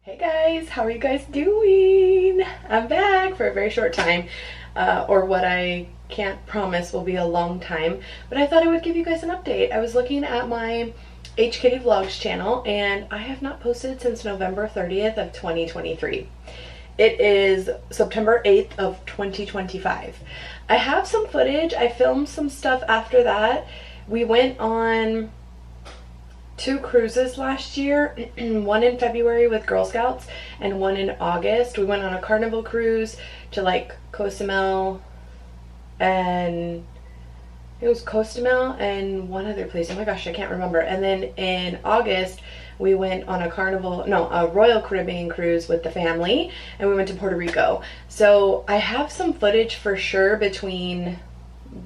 Hey guys, how are you guys doing? I'm back for a very short time, or what I can't promise will be a long time, but I thought I would give you guys an update. I was looking at my hkittyVLOGS channel and I have not posted since November 30th of 2023. It is September 8th of 2025. I have some footage. I filmed some stuff after that. We went on 2 cruises last year, one in February with Girl Scouts and one in August. We went on a Carnival cruise to like Cozumel, and it was Cozumel and one other place. Oh my gosh, I can't remember. And then in August we went on a Royal Caribbean cruise with the family, and we went to Puerto Rico. So I have some footage for sure between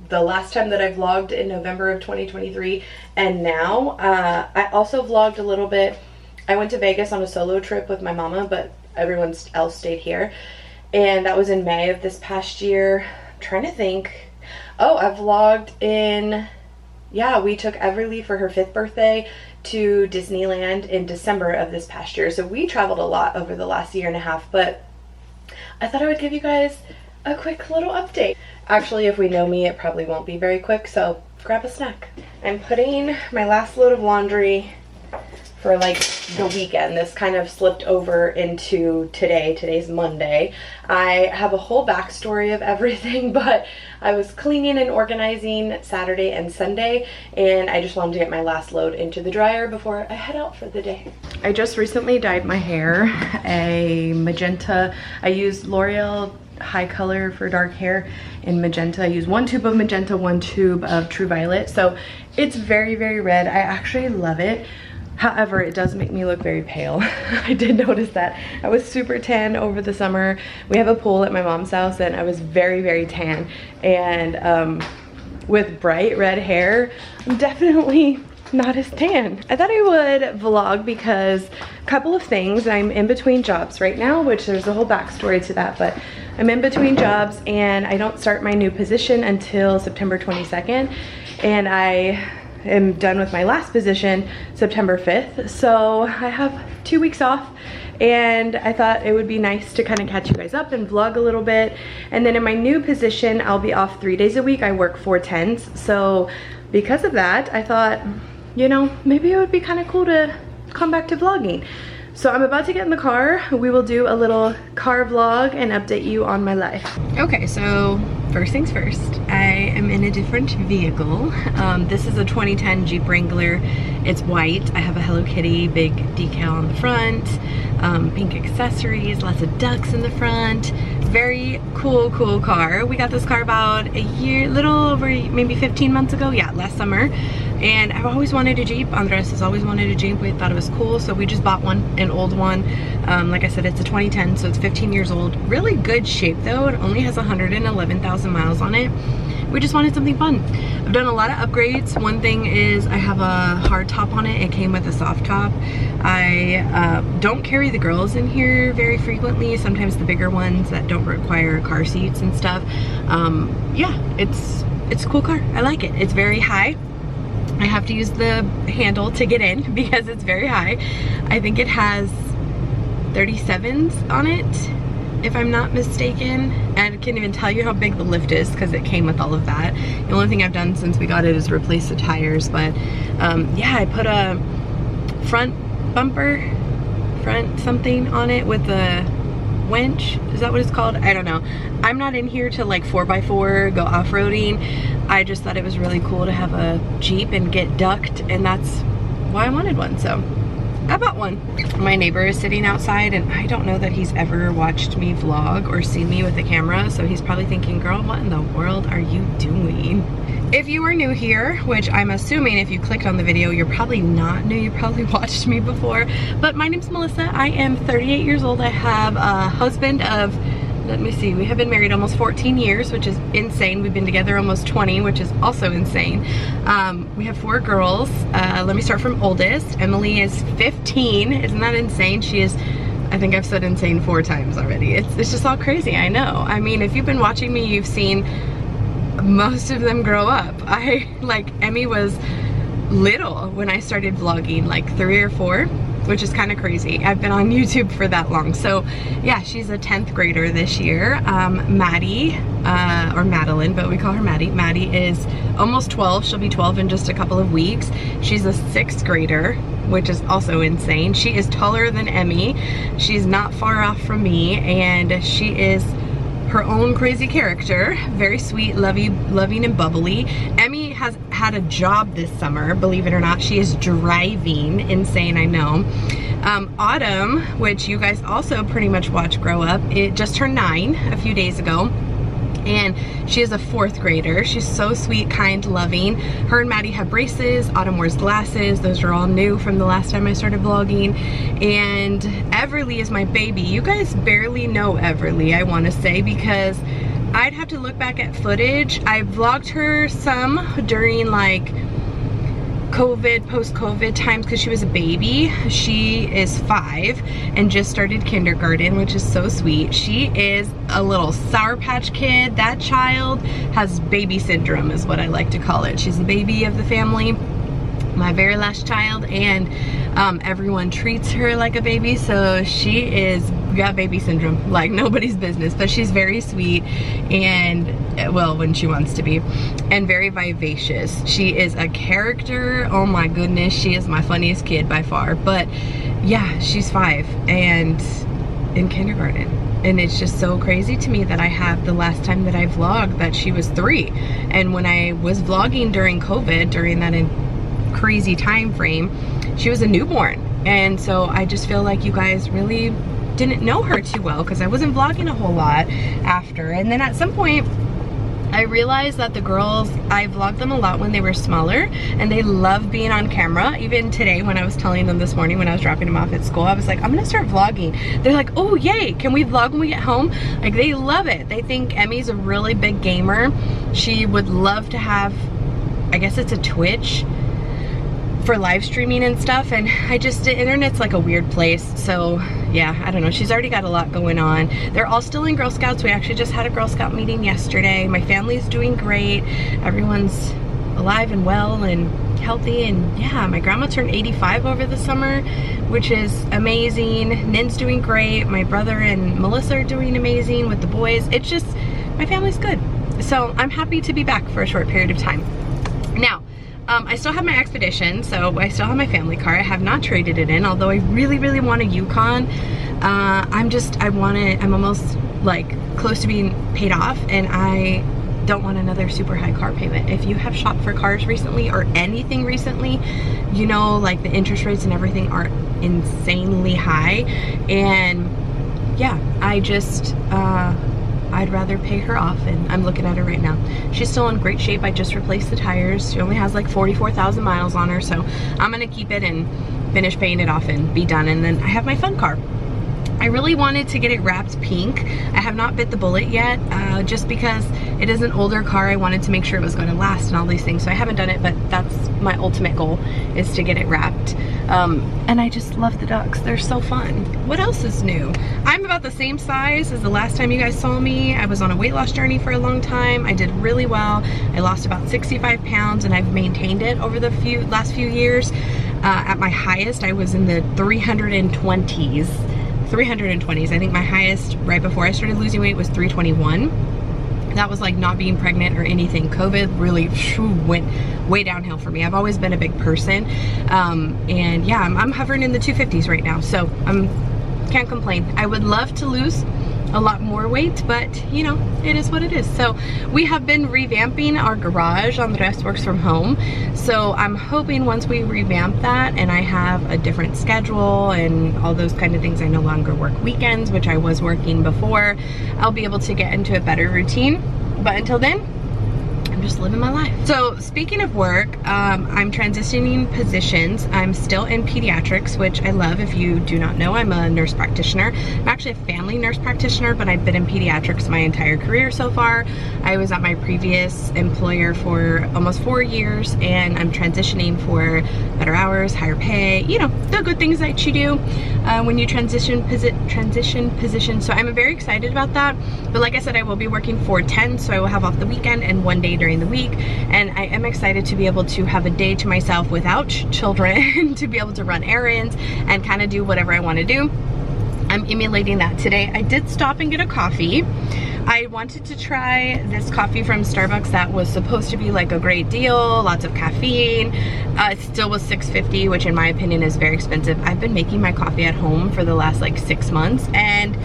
the last time that I vlogged in November of 2023 and now. I also vlogged a little bit. I went to Vegas on a solo trip with my mama, but everyone else stayed here, and that was in May of this past year. I'm trying to think. Oh, I vlogged in, yeah, we took Everly for her 5th birthday to Disneyland in December of this past year. So we traveled a lot over the last year and a half, but I thought I would give you guys a quick little update. Actually, if we know me, it probably won't be very quick, so grab a snack. I'm putting my last load of laundry for like the weekend. This kind of slipped over into today. Today's Monday. I have a whole backstory of everything, but I was cleaning and organizing Saturday and Sunday, and I just wanted to get my last load into the dryer before I head out for the day. I just recently dyed my hair a magenta. I used L'Oreal High Color for dark hair in magenta. I use 1 tube of magenta, 1 tube of True Violet, so it's very, very red. I actually love it. However, it does make me look very pale. I did notice that. I was super tan over the summer. We have a pool at my mom's house and I was very, very tan, and with bright red hair, I'm definitely not as tan. I thought I would vlog because a couple of things. I'm in between jobs right now, which there's a whole backstory to that, but I'm in between jobs and I don't start my new position until September 22nd, and I am done with my last position September 5th. So I have 2 weeks off, and I thought it would be nice to kind of catch you guys up and vlog a little bit. And then in my new position, I'll be off 3 days a week. I work 4 10s. So because of that, I thought, you know, maybe it would be kind of cool to come back to vlogging. So I'm about to get in the car. We will do a little car vlog and update you on my life. Okay, so first things first, I am in a different vehicle. This is a 2010 Jeep Wrangler. It's white. I have a Hello Kitty big decal on the front, pink accessories, lots of ducks in the front. Very cool car. We got this car about a year, little over maybe 15 months ago. Yeah, last summer. And I've always wanted a Jeep. Andres has always wanted a Jeep. We thought it was cool, so we just bought one, an old one. Like I said, it's a 2010, so it's 15 years old. Really good shape though. It only has 111,000 miles on it. We just wanted something fun. I've done a lot of upgrades. One thing is I have a hard top on it. It came with a soft top. I don't carry the girls in here very frequently. Sometimes the bigger ones that don't require car seats and stuff. Yeah, it's a cool car. I like it. It's very high. I have to use the handle to get in because it's very high. I think it has 37s on it, if I'm not mistaken. And I can't even tell you how big the lift is because it came with all of that. The only thing I've done since we got it is replace the tires. But yeah, I put a front bumper, front something on it with a winch. Is that what it's called? I don't know. I'm not in here to like 4x4 go off-roading. I just thought it was really cool to have a Jeep and get ducked, and that's why I wanted one, so I bought one. My neighbor is sitting outside, and I don't know that he's ever watched me vlog or seen me with a camera, so he's probably thinking, girl, what in the world are you doing? If you are new here, which I'm assuming if you clicked on the video, you're probably not new, you probably watched me before, but my name's Melissa. I am 38 years old. I have a husband of, let me see, we have been married almost 14 years, which is insane. We've been together almost 20, which is also insane. We have 4 girls. Let me start from oldest. Emily is 15. Isn't that insane? She is, I think I've said insane 4 times already. It's just all crazy, I know. I mean, if you've been watching me, you've seen most of them grow up. Emmy was little when I started vlogging, like 3 or 4. which is kind of crazy. I've been on YouTube for that long. So yeah, she's a 10th grader this year. Maddie, or Madeline, but we call her Maddie. Maddie is almost 12. She'll be 12 in just a couple of weeks. She's a 6th grader, which is also insane. She is taller than Emmy. She's not far off from me, and she is her own crazy character. Very sweet, loving and bubbly. Emmy has had a job this summer, believe it or not. She is driving. Insane, I know. Autumn, which you guys also pretty much watch grow up, it just turned 9 a few days ago. And she is a 4th grader. She's so sweet, kind, loving. Her and Maddie have braces. Autumn wears glasses. Those are all new from the last time I started vlogging. And Everly is my baby. You guys barely know Everly, I want to say, because I'd have to look back at footage. I vlogged her some during like COVID, post-COVID times, because she was a baby. She is 5 and just started kindergarten, which is so sweet. She is a little Sour Patch Kid. That child has baby syndrome is what I like to call it. She's the baby of the family, my very last child, and everyone treats her like a baby, so she is got baby syndrome like nobody's business. But she's very sweet, and well, when she wants to be, and very vivacious. She is a character. Oh my goodness, she is my funniest kid by far. But yeah, she's 5 and in kindergarten, and it's just so crazy to me that I have the last time that I vlogged that she was 3. And when I was vlogging during COVID, during that crazy time frame, she was a newborn. And so I just feel like you guys really didn't know her too well, because I wasn't vlogging a whole lot after. And then at some point I realized that the girls, I vlogged them a lot when they were smaller, and they love being on camera. Even today when I was telling them this morning when I was dropping them off at school, I was like, I'm gonna start vlogging. They're like, oh yay, can we vlog when we get home? Like, they love it. They think Emmy's a really big gamer. She would love to have, I guess it's a Twitch for live streaming and stuff, and the internet's like a weird place. So yeah, I don't know, she's already got a lot going on. They're all still in Girl Scouts. We actually just had a Girl Scout meeting yesterday. My family's doing great. Everyone's alive and well and healthy, and yeah, my grandma turned 85 over the summer, which is amazing. Nin's doing great. My brother and Melissa are doing amazing with the boys. It's just, my family's good. So I'm happy to be back for a short period of time. Now, I still have my Expedition, so I still have my family car. I have not traded it in, although I really, really want a Yukon. I'm almost like close to being paid off, and I don't want another super high car payment. If you have shopped for cars recently or anything recently, you know, like the interest rates and everything are insanely high. And yeah, I'd rather pay her off, and I'm looking at her right now. She's still in great shape. I just replaced the tires. She only has like 44,000 miles on her, so I'm gonna keep it and finish paying it off and be done. And then I have my fun car. I really wanted to get it wrapped pink. I have not bit the bullet yet, just because it is an older car. I wanted to make sure it was going to last and all these things, so I haven't done it, but that's my ultimate goal, is to get it wrapped. And I just love the ducks. They're so fun. What else is new? I'm about the same size as the last time you guys saw me. I was on a weight loss journey for a long time. I did really well. I lost about 65 pounds, and I've maintained it over the last few years. At my highest, I was in the 320s. I think my highest right before I started losing weight was 321. That was like not being pregnant or anything. COVID really went way downhill for me. I've always been a big person, and yeah, I'm hovering in the 250s right now, so can't complain. I would love to lose a lot more weight, but you know, it is what it is. So we have been revamping our garage. Andres works from home, so I'm hoping once we revamp that and I have a different schedule and all those kind of things, I no longer work weekends, which I was working before, I'll be able to get into a better routine. But until then, I'm just living my life. So speaking of work, I'm transitioning positions. I'm still in pediatrics, which I love. If you do not know, I'm a nurse practitioner. I'm actually a family nurse practitioner, but I've been in pediatrics my entire career so far. I was at my previous employer for almost 4 years, and I'm transitioning for better hours, higher pay, you know, the good things that you do when you transition positions. So I'm very excited about that. But like I said, I will be working 4/10, so I will have off the weekend and 1 day during during the week, and I am excited to be able to have a day to myself without children to be able to run errands and kind of do whatever I want to do. I'm emulating that today. I did stop and get a coffee. I wanted to try this coffee from Starbucks that was supposed to be like a great deal, lots of caffeine. It still was $6.50, which in my opinion is very expensive. I've been making my coffee at home for the last like 6 months, and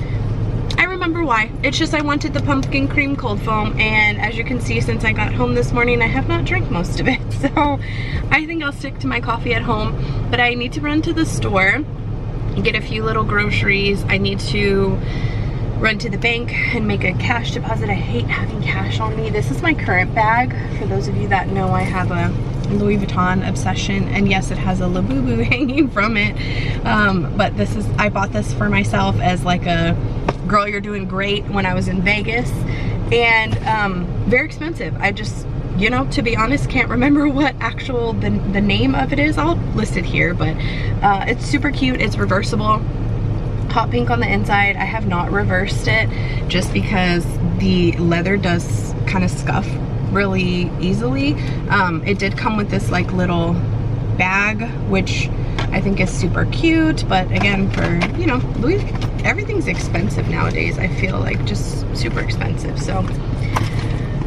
I remember why. It's just I wanted the pumpkin cream cold foam, and as you can see, since I got home this morning, I have not drank most of it. So I think I'll stick to my coffee at home, but I need to run to the store, get a few little groceries. I need to run to the bank and make a cash deposit. I hate having cash on me. This is my current bag. For those of you that know, I have a Louis Vuitton obsession, and yes, it has a Labubu hanging from it. But this is, I bought this for myself as like a girl, you're doing great when I was in Vegas, and very expensive. I just, you know, to be honest, can't remember what actual the name of it is. I'll list it here, but it's super cute. It's reversible, hot pink on the inside. I have not reversed it just because the leather does kind of scuff really easily. It did come with this like little bag, which I think is super cute, but again, for, you know, everything's expensive nowadays. I feel like just super expensive. So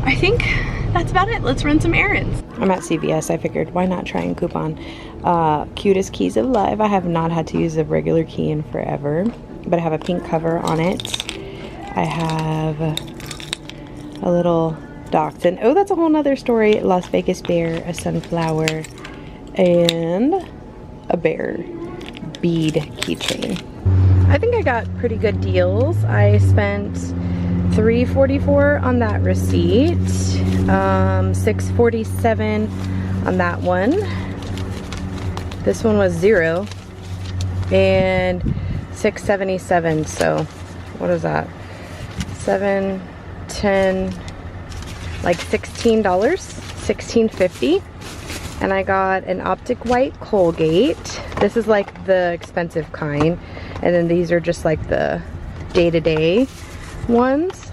I think that's about it. Let's run some errands. I'm at CVS. I figured why not try and coupon. Cutest keys of life. I have not had to use a regular key in forever, but I have a pink cover on it. I have a little dachshund. Oh, that's a whole nother story. Las Vegas bear, a sunflower, and a bear bead keychain. I think I got pretty good deals. I spent $3.44 on that receipt, $6.47 on that one. This one was $0, and $6.77. So what is that? 7, 10, like $16, $16.50. And I got an optic white Colgate. This is like the expensive kind, and then these are just like the day-to-day ones.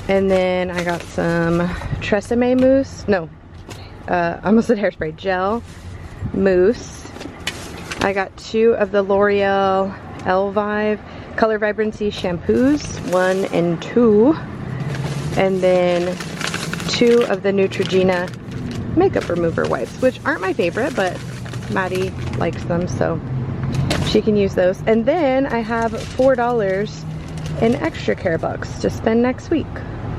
And then I got some Tresemme mousse. No, I almost said hairspray. Gel mousse. I got 2 of the L'Oreal Elvive Color Vibrancy shampoos, 1 and 2. And then 2 of the Neutrogena makeup remover wipes, which aren't my favorite, but Maddie likes them, so she can use those. And then I have $4 in extra care bucks to spend next week,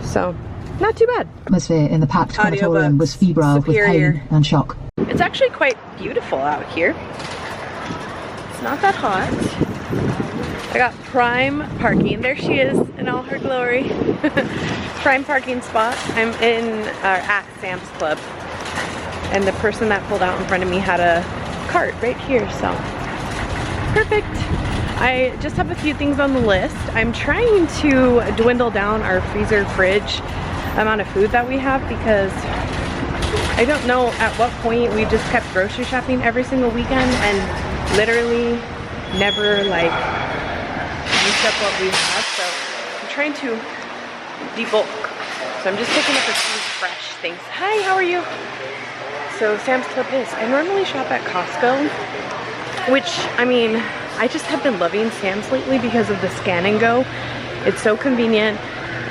so not too bad. Atmosphere in the packed crematorium was febrile with pain and shock. It's actually quite beautiful out here. It's not that hot. I got prime parking. There she is in all her glory. Prime parking spot. I'm at Sam's Club, and the person that pulled out in front of me had a cart right here, so perfect. I just have a few things on the list. I'm trying to dwindle down our freezer fridge amount of food that we have, because I don't know at what point we just kept grocery shopping every single weekend and literally never like used up what we have. So I'm trying to debulk. So I'm just picking up a few fresh things. Hi, how are you? So Sam's Club is, I normally shop at Costco, which, I mean, I just have been loving Sam's lately because of the scan and go. It's so convenient.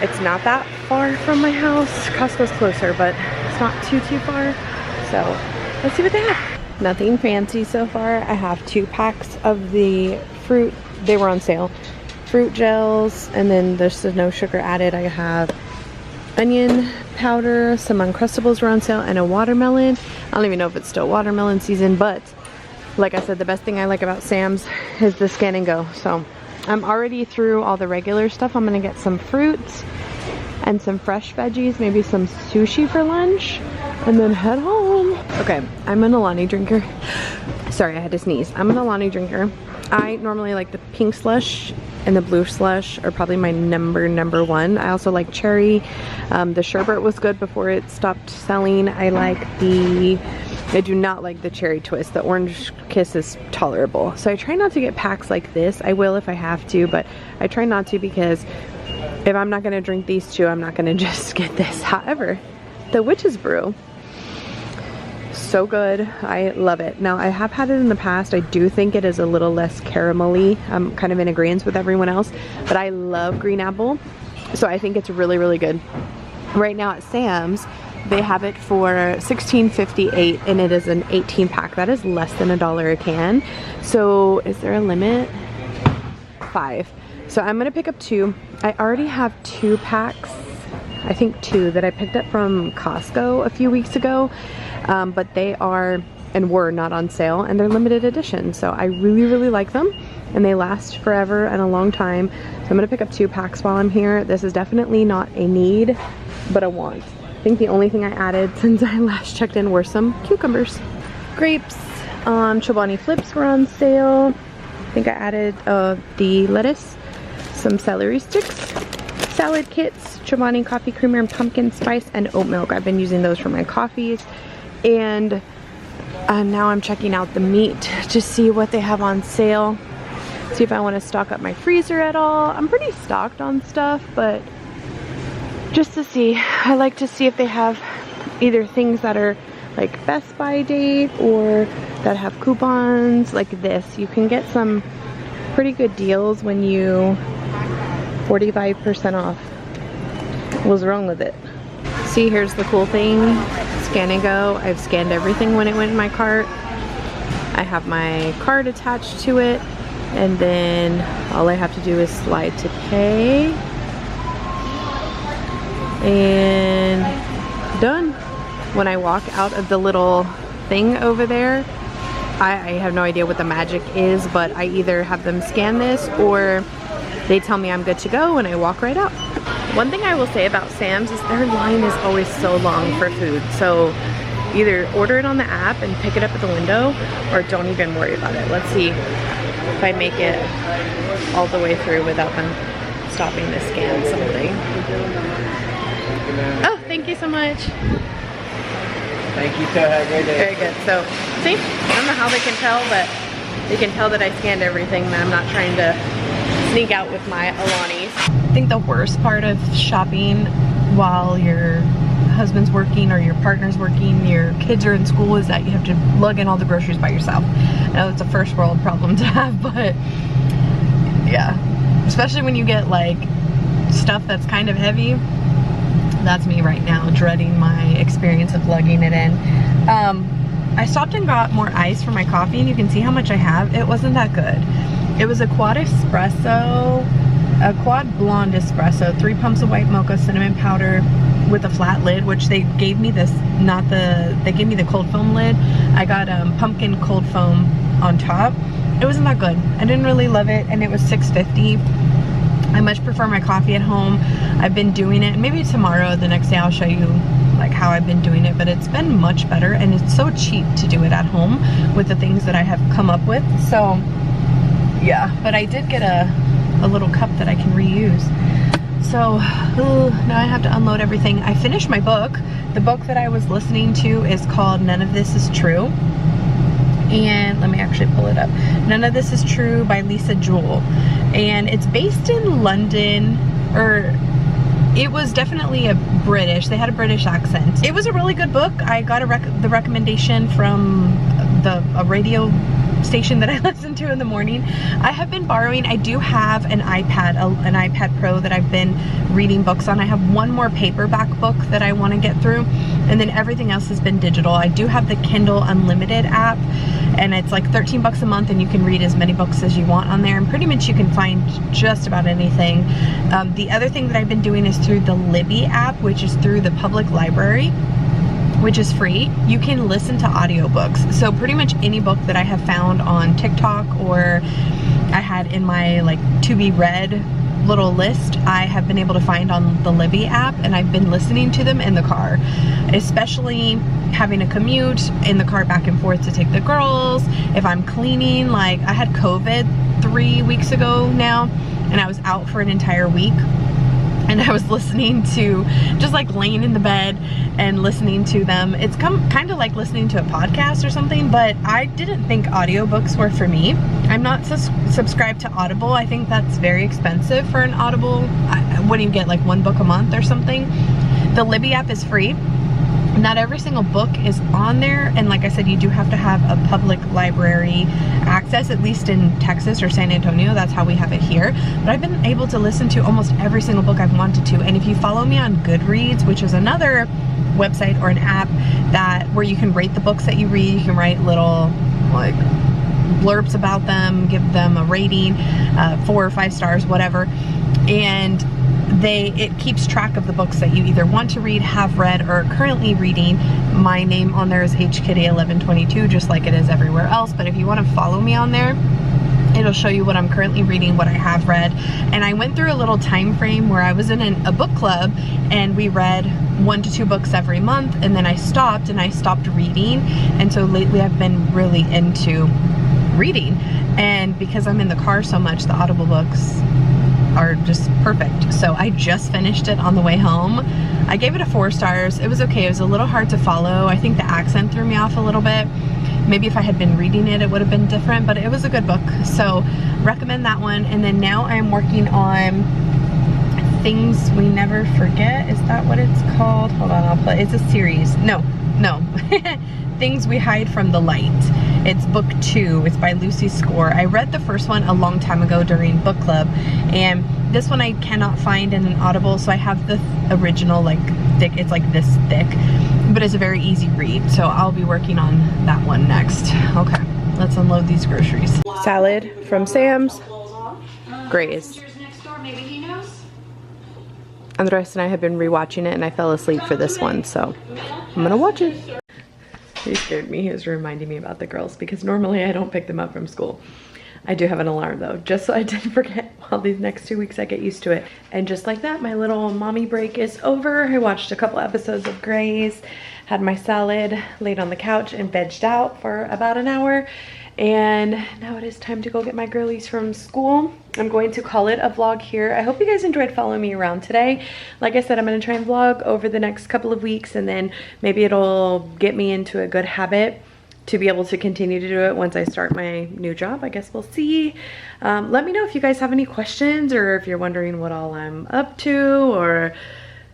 It's not that far from my house. Costco's closer, but it's not too far. So let's see what they have. Nothing fancy so far. I have 2 packs of the fruit. They were on sale. Fruit gels, and then there's no sugar added. I have onion powder, some Uncrustables were on sale, and a watermelon. I don't even know if it's still watermelon season, but like I said, the best thing I like about Sam's is the scan and go. So I'm already through all the regular stuff. I'm gonna get some fruits and some fresh veggies, maybe some sushi for lunch, and then head home. Okay, I'm an Alani drinker. Sorry, I had to sneeze. I'm an Alani drinker. I normally like the pink slush and the blue slush are probably my number one. I also like cherry. The sherbet was good before it stopped selling. I do not like the cherry twist. The orange kiss is tolerable. So I try not to get packs like this. I will if I have to, but I try not to because if I'm not gonna drink these two, I'm not gonna just get this. However, the Witch's Brew, so good. I love it. Now, I have had it in the past. I do think it is a little less caramelly. I'm kind of in agreement with everyone else, but I love green apple, so I think it's really, really good. Right now at Sam's, they have it for $16.58, and it is an 18 pack. That is less than $1 a can. So is there a limit? 5. So I'm gonna pick up 2. I already have 2 packs, I think 2, that I picked up from Costco a few weeks ago, but they are and were not on sale, and they're limited edition. So I really, really like them, and they last forever and a long time. So I'm gonna pick up 2 packs while I'm here. This is definitely not a need, but a want. I think the only thing I added since I last checked in were some cucumbers. Grapes, Chobani Flips were on sale. I think I added the lettuce, some celery sticks, salad kits, Chobani coffee creamer and pumpkin spice, and oat milk. I've been using those for my coffees. And now I'm checking out the meat to see what they have on sale. See if I want to stock up my freezer at all. I'm pretty stocked on stuff, but just to see. I like to see if they have either things that are like Best Buy date or that have coupons like this. You can get some pretty good deals when you 45% off. What's wrong with it? See, here's the cool thing. Scan and go. I've scanned everything when it went in my cart. I have my card attached to it, and then all I have to do is slide to pay, and done. When I walk out of the little thing over there, I have no idea what the magic is, but I either have them scan this or they tell me I'm good to go and I walk right out. One thing I will say about Sam's is their line is always so long for food. So either order it on the app and pick it up at the window, or don't even worry about it. Let's see if I make it all the way through without them stopping to scan something. Oh, thank you so much. Thank you, sir. Have a great day. Very good. So, see, I don't know how they can tell, but they can tell that I scanned everything, that I'm not trying to sneak out with my Alanis. I think the worst part of shopping while your husband's working or your partner's working, your kids are in school, is that you have to lug in all the groceries by yourself. I know it's a first world problem to have, but yeah, especially when you get like stuff that's kind of heavy. That's me right now, dreading my experience of lugging it in. I stopped and got more ice for my coffee, and you can see how much I have. It wasn't that good. It was a quad espresso, a quad blonde espresso, 3 pumps of white mocha, cinnamon powder with a flat lid, which they gave me this, they gave me the cold foam lid. I got pumpkin cold foam on top. It wasn't that good. I didn't really love it, and it was $6.50. I much prefer my coffee at home. I've been doing it, and maybe tomorrow, the next day, I'll show you like how I've been doing it, but it's been much better, and it's so cheap to do it at home with the things that I have come up with. So yeah, but I did get a little cup that I can reuse. So now I have to unload everything. I finished my book. The book that I was listening to is called None of This Is True. And let me actually pull it up. None of This Is True by Lisa Jewell. And it's based in London, or it was definitely a British, they had a British accent. It was a really good book. I got the recommendation from a radio station that I listen to in the morning. I have been borrowing, I do have an iPad Pro that I've been reading books on. I have one more paperback book that I want to get through, and then everything else has been digital. I do have the Kindle Unlimited app, and it's like 13 bucks a month, and you can read as many books as you want on there, and pretty much you can find just about anything. The other thing that I've been doing is through the Libby app, which is through the public library, which is free. You can listen to audiobooks. So pretty much any book that I have found on TikTok or I had in my like to be read little list, I have been able to find on the Libby app, and I've been listening to them in the car, especially having a commute in the car back and forth to take the girls. If I'm cleaning, like I had COVID 3 weeks ago now, and I was out for an entire week. and I was listening to, just like laying in the bed and listening to them. It's kind of like listening to a podcast or something, but I didn't think audiobooks were for me. I'm not subscribed to Audible. I think that's very expensive for an Audible. What do you get, like 1 book a month or something? The Libby app is free. Not every single book is on there, and like I said, you do have to have a public library access, at least in Texas or San Antonio. That's how we have it here. But I've been able to listen to almost every single book I've wanted to, and if you follow me on Goodreads, which is another website or an app where you can rate the books that you read, you can write little like blurbs about them, give them a rating, 4 or 5 stars, whatever, and it keeps track of the books that you either want to read, have read, or are currently reading. My name on there is hkitty1122, just like it is everywhere else. But if you want to follow me on there, it'll show you what I'm currently reading, what I have read. And I went through a little time frame where I was in a book club, and we read 1 to 2 books every month, and then I stopped reading. And so lately I've been really into reading, and because I'm in the car so much, the Audible books are just perfect. So I just finished it on the way home. I gave it a 4 stars. It was okay. It was a little hard to follow. I think the accent threw me off a little bit. Maybe if I had been reading it, it would have been different, but it was a good book. So recommend that one. And then now I'm working on Things We Never Forget. Is that what it's called? Hold on, I'll play. It's a series. No. Things We Hide from the Light. It's book 2. It's by Lucy Score. I read the first one a long time ago during book club, and this one I cannot find in an Audible, so I have the original, like thick. It's like this thick, but it's a very easy read, so I'll be working on that one next. Okay, let's unload these groceries. Salad from Sam's. Graze. Andres and I have been rewatching it, and I fell asleep for this one, so I'm gonna watch it. He scared me. He was reminding me about the girls, because normally I don't pick them up from school. I do have an alarm though, just so I didn't forget. While these next 2 weeks I get used to it. And just like that, my little mommy break is over. I watched a couple episodes of Grey's, had my salad, laid on the couch and vegged out for about an hour. And now it is time to go get my girlies from school. I'm going to call it a vlog here. I hope you guys enjoyed following me around today. Like I said, I'm going to try and vlog over the next couple of weeks, and then maybe it'll get me into a good habit to be able to continue to do it once I start my new job. I guess we'll see. Let me know if you guys have any questions, or if you're wondering what all I'm up to, or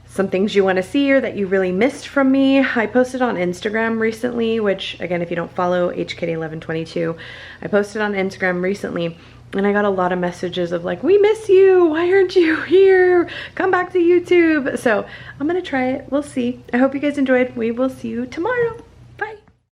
some things you want to see or that you really missed from me. I posted on Instagram recently, which again, if you don't follow hkitty1122, I posted on Instagram recently, and I got a lot of messages of like, we miss you, why aren't you here, come back to YouTube. So I'm gonna try it, we'll see. I hope you guys enjoyed. We will see you tomorrow.